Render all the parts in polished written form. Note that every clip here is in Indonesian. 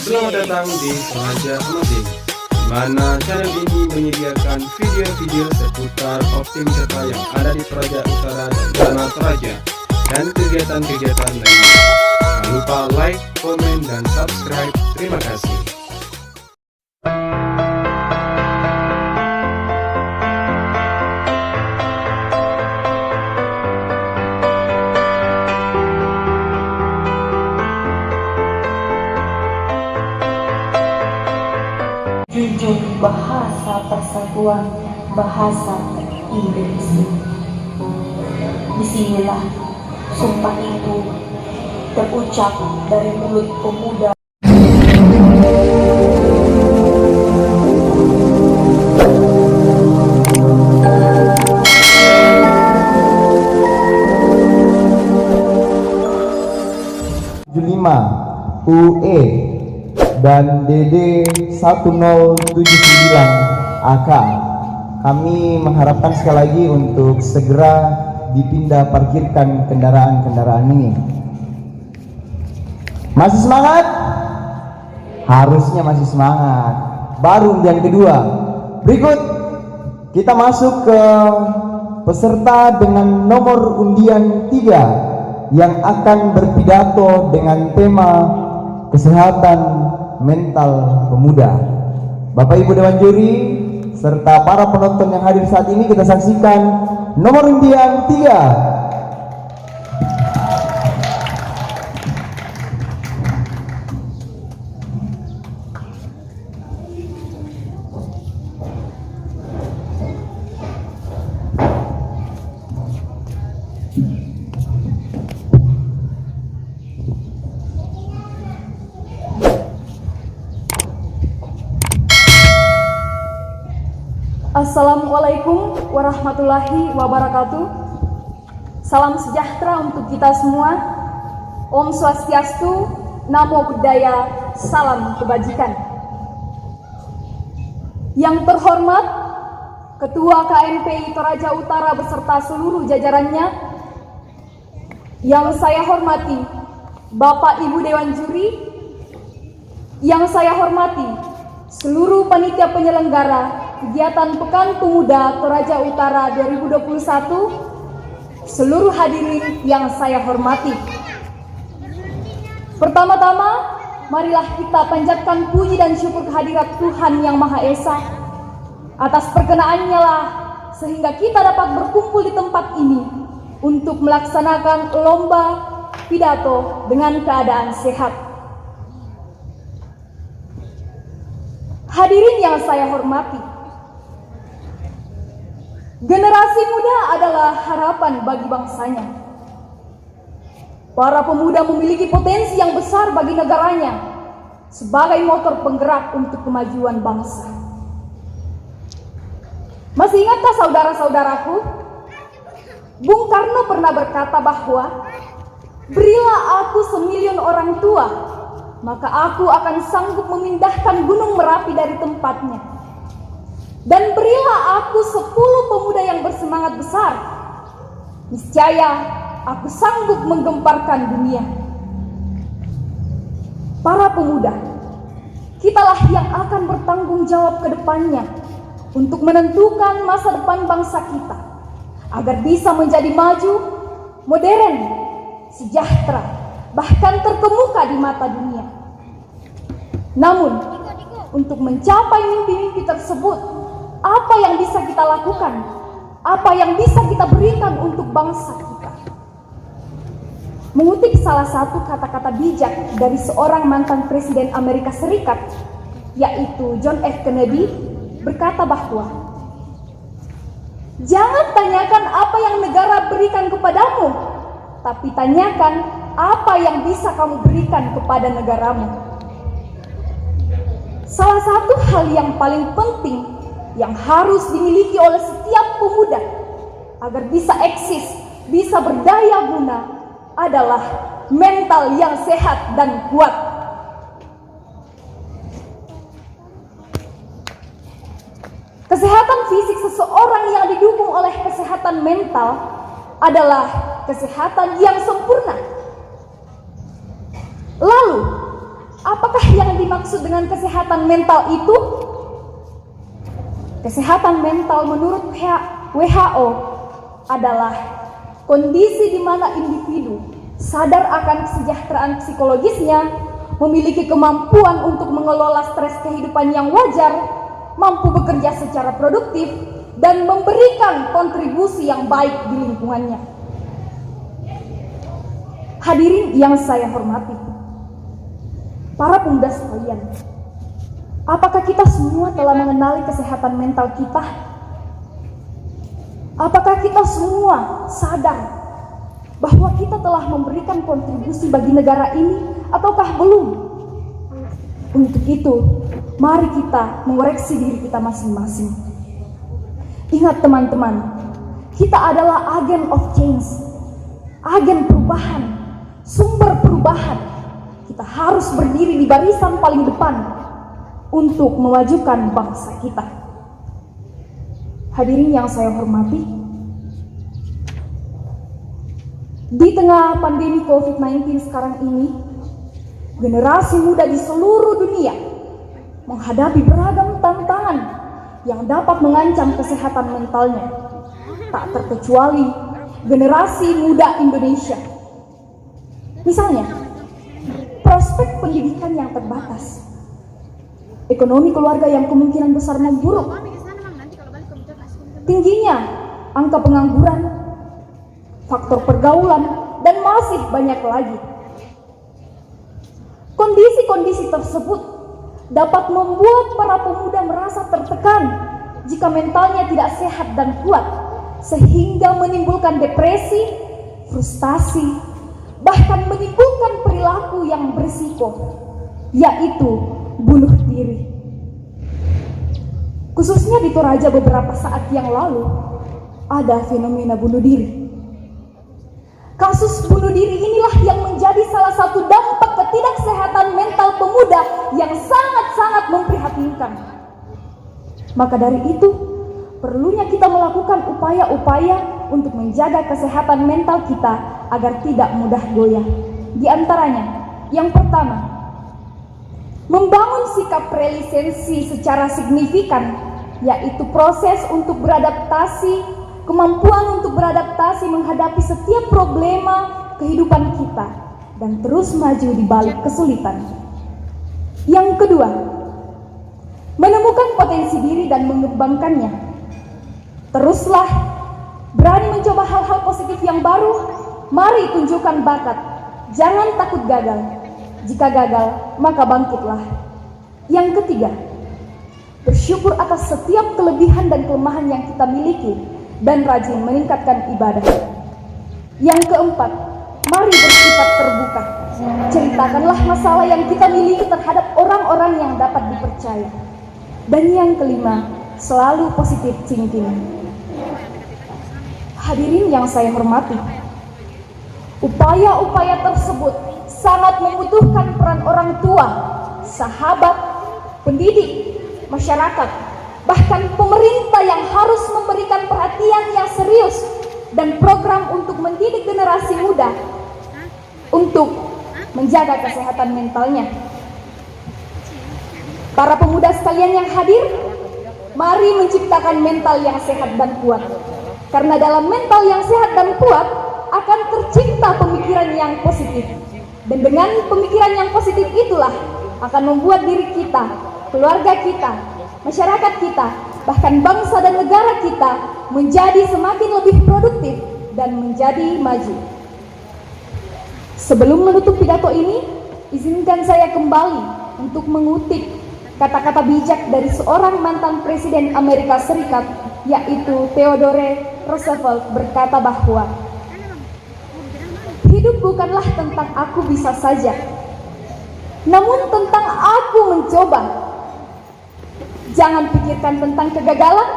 Selamat datang di Toraja Amazing, di mana channel ini menyediakan video-video seputar objek wisata yang ada di Toraja Utara dan Zona Toraja dan kegiatan-kegiatan lainnya. Jangan lupa like, komen, dan subscribe. Terima kasih. Jujur Bahasa Persatuan Bahasa Indonesia. Disinilah sumpah itu terucap dari mulut pemuda. UE dan DD 1079 AK. Kami mengharapkan sekali lagi untuk segera dipindah parkirkan kendaraan-kendaraan ini. Masih semangat? Harusnya masih semangat. Baru undian kedua. Berikut kita masuk ke peserta dengan nomor undian 3 yang akan berpidato dengan tema kesehatan mental pemuda. Bapak Ibu Dewan Juri serta para penonton yang hadir saat ini, kita saksikan nomor undian 3. Assalamualaikum warahmatullahi wabarakatuh. Salam sejahtera untuk kita semua. Om Swastiastu, Namo Buddhaya, salam kebajikan. Yang terhormat Ketua KNPI Toraja Utara beserta seluruh jajarannya, yang saya hormati Bapak Ibu Dewan Juri, yang saya hormati seluruh panitia penyelenggara kegiatan Pekan Pemuda Toraja Utara 2021, seluruh hadirin yang saya hormati. Pertama-tama, marilah kita panjatkan puji dan syukur kehadirat Tuhan Yang Maha Esa. Atas perkenaannya lah sehingga kita dapat berkumpul di tempat ini untuk melaksanakan lomba pidato dengan keadaan sehat. Hadirin yang saya hormati, generasi muda adalah harapan bagi bangsanya. Para pemuda memiliki potensi yang besar bagi negaranya sebagai motor penggerak untuk kemajuan bangsa. Masih ingatkah saudara-saudaraku? Bung Karno pernah berkata bahwa berilah aku 1.000.000 orang tua, maka aku akan sanggup memindahkan Gunung Merapi dari tempatnya. Dan berilah aku 10 pemuda yang bersemangat besar, niscaya aku sanggup menggemparkan dunia. Para pemuda, kitalah yang akan bertanggung jawab ke depannya untuk menentukan masa depan bangsa kita agar bisa menjadi maju, modern, sejahtera, bahkan terkemuka di mata dunia. Namun, untuk mencapai mimpi-mimpi tersebut, apa yang bisa kita lakukan? Apa yang bisa kita berikan untuk bangsa kita? Mengutip salah satu kata-kata bijak dari seorang mantan Presiden Amerika Serikat, yaitu John F. Kennedy, berkata bahwa jangan tanyakan apa yang negara berikan kepadamu, tapi tanyakan apa yang bisa kamu berikan kepada negaramu. Salah satu hal yang paling penting yang harus dimiliki oleh setiap pemuda agar bisa eksis, bisa berdaya guna adalah mental yang sehat dan kuat. Kesehatan fisik seseorang yang didukung oleh kesehatan mental adalah kesehatan yang sempurna. Lalu, apakah yang dimaksud dengan kesehatan mental itu? Kesehatan mental menurut WHO adalah kondisi di mana individu sadar akan kesejahteraan psikologisnya, memiliki kemampuan untuk mengelola stres kehidupan yang wajar, mampu bekerja secara produktif, dan memberikan kontribusi yang baik di lingkungannya. Hadirin yang saya hormati, para pemuda sekalian, apakah kita semua telah mengenali kesehatan mental kita? Apakah kita semua sadar bahwa kita telah memberikan kontribusi bagi negara ini ataukah belum? Untuk itu, mari kita mengoreksi diri kita masing-masing. Ingat teman-teman, kita adalah agen of change, agen perubahan, sumber perubahan. Kita harus berdiri di barisan paling depan untuk memajukan bangsa kita. Hadirin yang saya hormati, di tengah pandemi COVID-19 sekarang ini, generasi muda di seluruh dunia menghadapi beragam tantangan yang dapat mengancam kesehatan mentalnya, tak terkecuali generasi muda Indonesia. Misalnya, prospek pendidikan yang terbatas, ekonomi keluarga yang kemungkinan besar memburuk, tingginya angka pengangguran, faktor pergaulan, dan masih banyak lagi. Kondisi-kondisi tersebut dapat membuat para pemuda merasa tertekan jika mentalnya tidak sehat dan kuat, sehingga menimbulkan depresi, frustasi, bahkan menimbulkan perilaku yang berisiko, yaitu bunuh diri. Khususnya di Toraja beberapa saat yang lalu, ada fenomena bunuh diri. Kasus bunuh diri inilah yang menjadi salah satu dampak ketidaksehatan mental pemuda yang sangat-sangat memprihatinkan. Maka dari itu, perlunya kita melakukan upaya-upaya untuk menjaga kesehatan mental kita agar tidak mudah goyah. Di antaranya, yang pertama, membangun sikap relisensi secara signifikan, yaitu proses untuk beradaptasi, kemampuan untuk beradaptasi menghadapi setiap problema kehidupan kita dan terus maju di balik kesulitan. Yang kedua, menemukan potensi diri dan mengembangkannya. Teruslah berani mencoba hal-hal positif yang baru. Mari tunjukkan bakat, jangan takut gagal. Jika gagal, maka bangkitlah. Yang ketiga, bersyukur atas setiap kelebihan dan kelemahan yang kita miliki dan rajin meningkatkan ibadah. Yang keempat, mari bersifat terbuka. Ceritakanlah masalah yang kita miliki terhadap orang-orang yang dapat dipercaya. Dan yang kelima, selalu positif thinking. Hadirin yang saya hormati, upaya-upaya tersebut sangat membutuhkan peran orang tua, sahabat, pendidik, masyarakat, bahkan pemerintah yang harus memberikan perhatian yang serius dan program untuk mendidik generasi muda untuk menjaga kesehatan mentalnya. Para pemuda sekalian yang hadir, mari menciptakan mental yang sehat dan kuat. Karena dalam mental yang sehat dan kuat akan tercipta pemikiran yang positif. Dan dengan pemikiran yang positif itulah akan membuat diri kita, keluarga kita, masyarakat kita, bahkan bangsa dan negara kita menjadi semakin lebih produktif dan menjadi maju. Sebelum menutup pidato ini, izinkan saya kembali untuk mengutip kata-kata bijak dari seorang mantan Presiden Amerika Serikat, yaitu Theodore Roosevelt, berkata bahwa hidup bukanlah tentang aku bisa saja, namun tentang aku mencoba. Jangan pikirkan tentang kegagalan,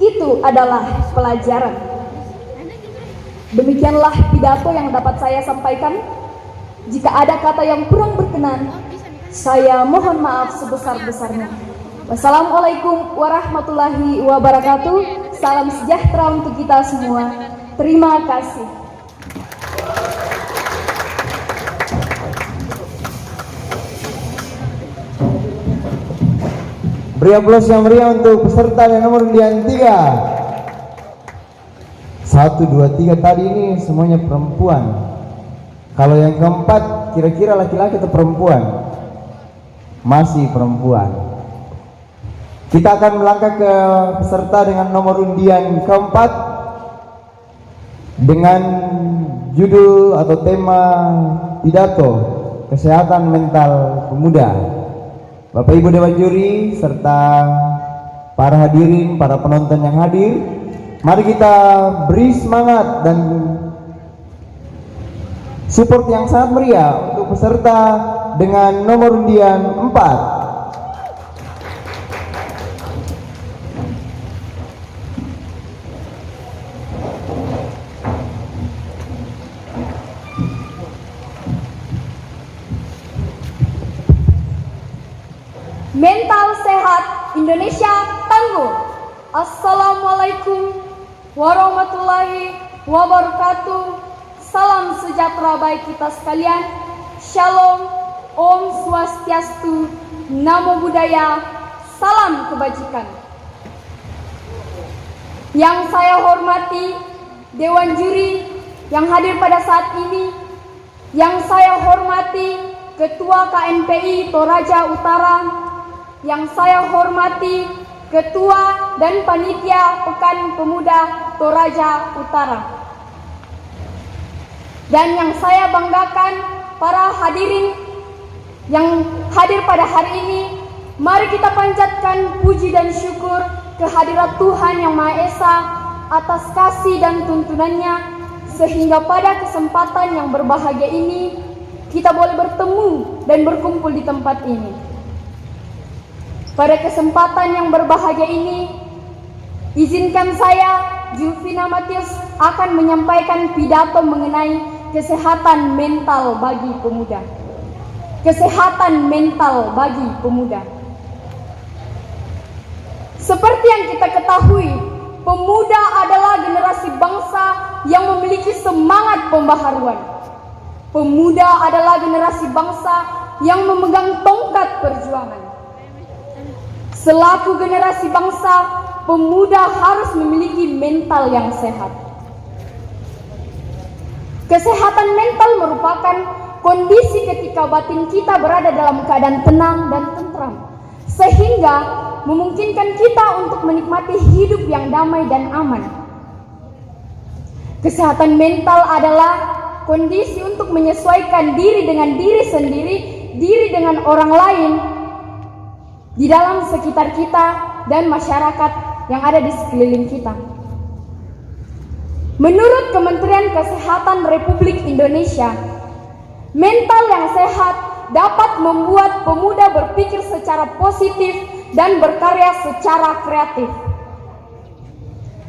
itu adalah pelajaran. Demikianlah pidato yang dapat saya sampaikan. Jika ada kata yang kurang berkenan, saya mohon maaf sebesar-besarnya. Wassalamualaikum warahmatullahi wabarakatuh. Salam sejahtera untuk kita semua. Terima kasih. Beri aplaus yang meriah untuk peserta yang nomor undian 3. 1, 2, 3 tadi ini semuanya perempuan. Kalau yang keempat kira-kira laki-laki atau perempuan? Masih perempuan. Kita akan melangkah ke peserta dengan nomor undian keempat dengan judul atau tema pidato kesehatan mental pemuda. Bapak Ibu Dewan Juri serta para hadirin, para penonton yang hadir, mari kita beri semangat dan support yang sangat meriah untuk peserta dengan nomor undian 4. Mental sehat Indonesia tangguh. Assalamualaikum warahmatullahi wabarakatuh. Salam sejahtera bagi kita sekalian. Shalom, Om Swastiastu, Namo Buddhaya, salam kebajikan. Yang saya hormati Dewan Juri yang hadir pada saat ini, yang saya hormati Ketua KNPI Toraja Utara, yang saya hormati Ketua dan Panitia Pekan Pemuda Toraja Utara, dan yang saya banggakan para hadirin yang hadir pada hari ini. Mari kita panjatkan puji dan syukur kehadirat Tuhan Yang Maha Esa atas kasih dan tuntunannya, sehingga pada kesempatan yang berbahagia ini kita boleh bertemu dan berkumpul di tempat ini. Pada kesempatan yang berbahagia ini, izinkan saya, Juvina Matius, akan menyampaikan pidato mengenai kesehatan mental bagi pemuda. Kesehatan mental bagi pemuda. Seperti yang kita ketahui, pemuda adalah generasi bangsa yang memiliki semangat pembaharuan. Pemuda adalah generasi bangsa yang memegang tongkat perjuangan. Selaku generasi bangsa, pemuda harus memiliki mental yang sehat. Kesehatan mental merupakan kondisi ketika batin kita berada dalam keadaan tenang dan tentram, sehingga memungkinkan kita untuk menikmati hidup yang damai dan aman. Kesehatan mental adalah kondisi untuk menyesuaikan diri dengan diri sendiri, diri dengan orang lain, di dalam sekitar kita dan masyarakat yang ada di sekeliling kita. Menurut Kementerian Kesehatan Republik Indonesia, mental yang sehat dapat membuat pemuda berpikir secara positif dan berkarya secara kreatif.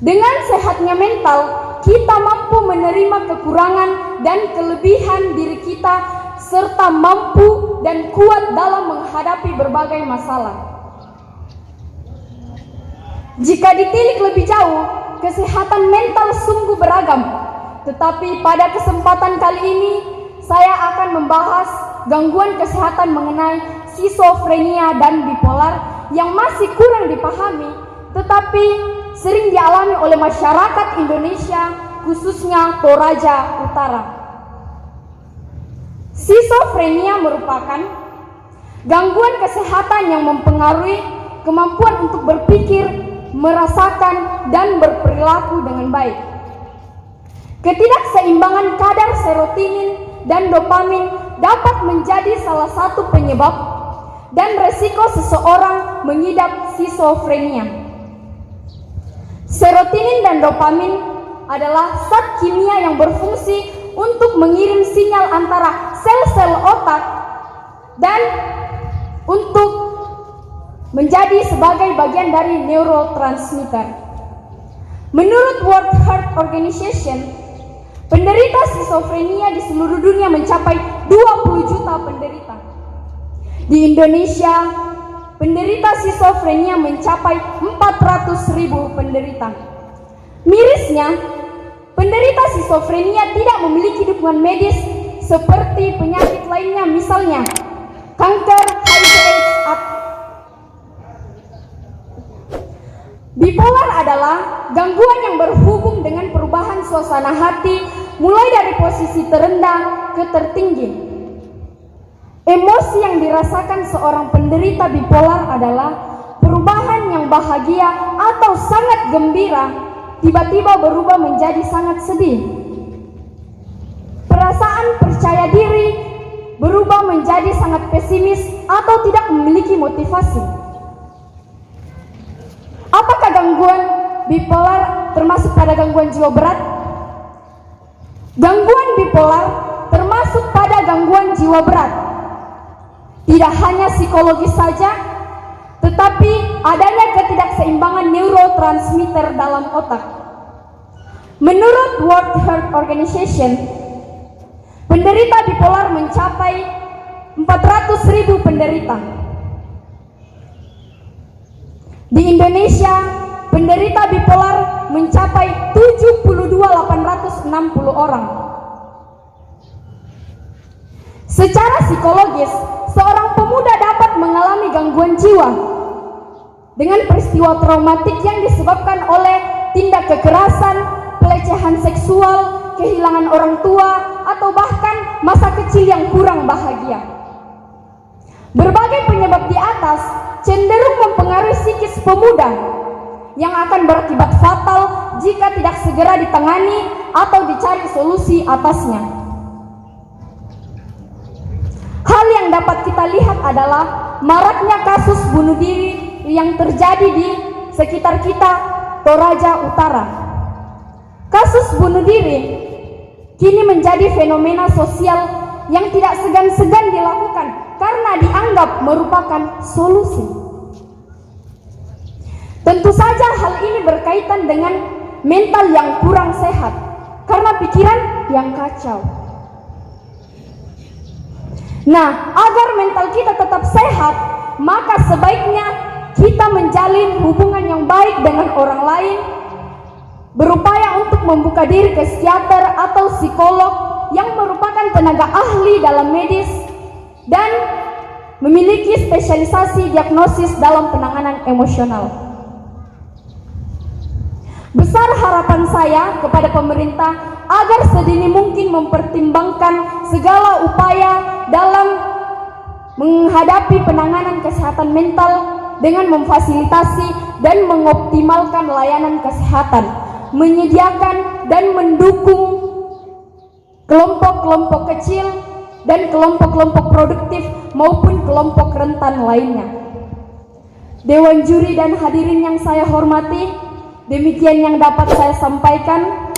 Dengan sehatnya mental, kita mampu menerima kekurangan dan kelebihan diri kita, serta mampu dan kuat dalam menghadapi berbagai masalah. Jika ditilik lebih jauh, kesehatan mental sungguh beragam. Tetapi pada kesempatan kali ini, saya akan membahas gangguan kesehatan mengenai skizofrenia dan bipolar yang masih kurang dipahami, tetapi sering dialami oleh masyarakat Indonesia, khususnya Toraja Utara. Skizofrenia merupakan gangguan kesehatan yang mempengaruhi kemampuan untuk berpikir, merasakan, dan berperilaku dengan baik. Ketidakseimbangan kadar serotonin dan dopamin dapat menjadi salah satu penyebab dan resiko seseorang mengidap skizofrenia. Serotonin dan dopamin adalah zat kimia yang berfungsi untuk mengirim sinyal antara sel-sel otak dan untuk menjadi sebagai bagian dari neurotransmitter. Menurut World Health Organization, penderita skizofrenia di seluruh dunia mencapai 20 juta penderita. Di Indonesia, penderita skizofrenia mencapai 400.000 penderita. Mirisnya, penderita skizofrenia tidak memiliki dukungan medis seperti penyakit lainnya, misalnya kanker, HIV/AIDS, gangguan yang berhubung dengan perubahan suasana hati mulai dari posisi terendah ke tertinggi. Emosi yang dirasakan seorang penderita bipolar adalah perubahan yang bahagia atau sangat gembira tiba-tiba berubah menjadi sangat sedih. Perasaan percaya diri berubah menjadi sangat pesimis atau tidak memiliki motivasi. Apakah gangguan bipolar termasuk pada gangguan jiwa berat? Gangguan bipolar termasuk pada gangguan jiwa berat. Tidak hanya psikologis saja, tetapi adanya ketidakseimbangan neurotransmitter dalam otak. Menurut World Health Organization, penderita bipolar mencapai 400.000 penderita. Di Indonesia, penderita bipolar mencapai 72.860 orang. Secara psikologis, seorang pemuda dapat mengalami gangguan jiwa dengan peristiwa traumatik yang disebabkan oleh tindak kekerasan, pelecehan seksual, kehilangan orang tua, atau bahkan masa kecil yang kurang bahagia. Berbagai penyebab di atas cenderung mempengaruhi psikis pemuda yang akan berakibat fatal jika tidak segera ditangani atau dicari solusi atasnya. Hal yang dapat kita lihat adalah maraknya kasus bunuh diri yang terjadi di sekitar kita, Toraja Utara. Kasus bunuh diri kini menjadi fenomena sosial yang tidak segan-segan dilakukan karena dianggap merupakan solusi. Tentu saja hal ini berkaitan dengan mental yang kurang sehat karena pikiran yang kacau. Nah, agar mental kita tetap sehat, maka sebaiknya kita menjalin hubungan yang baik dengan orang lain, berupaya untuk membuka diri ke psikiater atau psikolog yang merupakan tenaga ahli dalam medis dan memiliki spesialisasi diagnosis dalam penanganan emosional. Besar harapan saya kepada pemerintah agar sedini mungkin mempertimbangkan segala upaya dalam menghadapi penanganan kesehatan mental dengan memfasilitasi dan mengoptimalkan layanan kesehatan, menyediakan dan mendukung kelompok-kelompok kecil dan kelompok-kelompok produktif maupun kelompok rentan lainnya. Dewan juri dan hadirin yang saya hormati, demikian yang dapat saya sampaikan.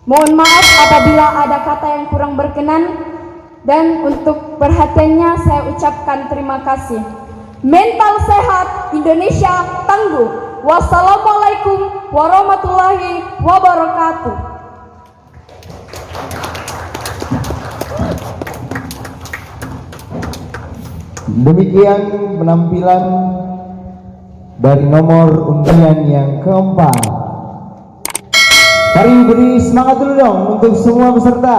Mohon maaf apabila ada kata yang kurang berkenan, dan untuk perhatiannya saya ucapkan terima kasih. Mental sehat, Indonesia tangguh. Wassalamualaikum warahmatullahi wabarakatuh. Demikian penampilan dari nomor undian yang keempat. Mari beri semangat dulu dong untuk semua peserta.